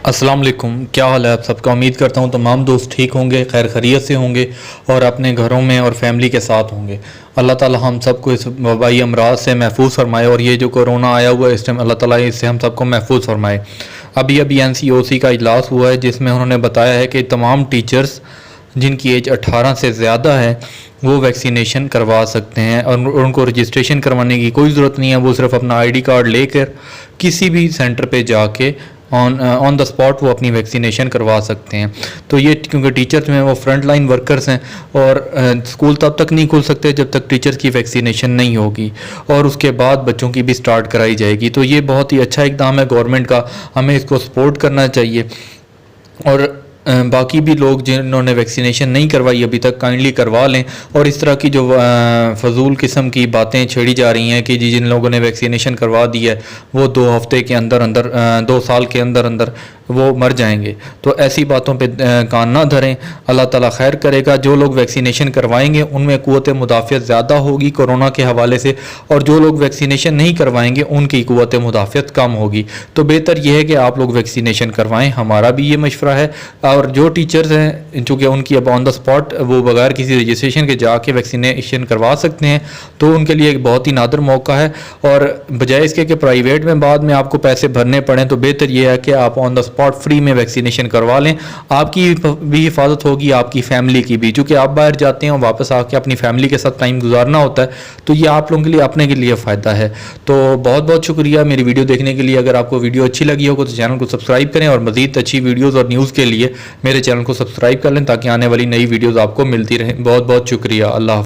अस्सलाम वालेकुम। क्या हाल है आप सबका। उम्मीद करता हूँ तमाम दोस्त ठीक होंगे, खैर खैरियत से होंगे और अपने घरों में और फैमिली के साथ होंगे। अल्लाह ताला हम सबको इस वबाई अमराज से महफूज फरमाए और ये जो कोरोना आया हुआ है इस टाइम अल्लाह ताला इससे हम सबको महफूज फरमाए। अभी अभी NCOC का इजलास हुआ है जिसमें उन्होंने बताया है कि तमाम टीचर्स जिनकी एज 18 से ज़्यादा है वो वैक्सीनेशन करवा सकते हैं और उनको रजिस्ट्रेशन करवाने की कोई ज़रूरत नहीं है। वो सिर्फ अपना ID कार्ड लेकर किसी भी सेंटर पे जाके ऑन द स्पॉट वो अपनी वैक्सीनेशन करवा सकते हैं। तो ये क्योंकि टीचर्स में वो फ्रंट लाइन वर्कर्स हैं और स्कूल तब तक नहीं खुल सकते जब तक टीचर्स की वैक्सीनेशन नहीं होगी और उसके बाद बच्चों की भी स्टार्ट कराई जाएगी। तो ये बहुत ही अच्छा इक़दाम है गवर्नमेंट का, हमें इसको सपोर्ट करना चाहिए। और बाकी भी लोग जिन्होंने वैक्सीनेशन नहीं करवाई अभी तक काइंडली करवा लें। और इस तरह की जो फजूल किस्म की बातें छेड़ी जा रही हैं कि जी जिन लोगों ने वैक्सीनेशन करवा दी है वो 2 हफ्ते के अंदर अंदर 2 साल के अंदर अंदर वो मर जाएंगे, तो ऐसी बातों पे कान ना धरें। अल्लाह ताला खैर करेगा। जो लोग वैक्सीनेशन करवाएंगे उनमें क़ुव्वत मुदाफ़ियत ज़्यादा होगी कोरोना के हवाले से, और जो लोग वैक्सीनेशन नहीं करवाएंगे उनकी क़ुव्वत मुदाफ़ियत कम होगी। तो बेहतर यह है कि आप लोग वैक्सीनेशन करवाएं, हमारा भी ये मशवरा है। और जो टीचर्स हैं चूँकि उनकी अब ऑन द स्पॉट वो बगैर किसी रजिस्ट्रेशन के जाके वैक्सीनेशन करवा सकते हैं, तो उनके लिए एक बहुत ही नादर मौका है। और बजाय इसके कि प्राइवेट में बाद में आपको पैसे भरने पड़ें, तो बेहतर यह है कि आप ऑन द स्पॉट फ्री में वैक्सीनेशन करवा लें। आपकी भी हिफाजत होगी, आपकी फैमिली की भी, चूँकि आप बाहर जाते हैं और वापस आके अपनी फैमिली के साथ टाइम गुजारना होता है, तो ये आप लोगों के लिए अपने के लिए फ़ायदा है। तो बहुत बहुत शुक्रिया मेरी वीडियो देखने के लिए। अगर आपको वीडियो अच्छी लगी हो तो चैनल को सब्सक्राइब करें और मज़ीद अच्छी वीडियोज़ और न्यूज़ के लिए मेरे चैनल को सब्सक्राइब कर लें ताकि आने वाली नई वीडियोज़ आपको मिलती रहें। बहुत बहुत शुक्रिया। अल्लाह।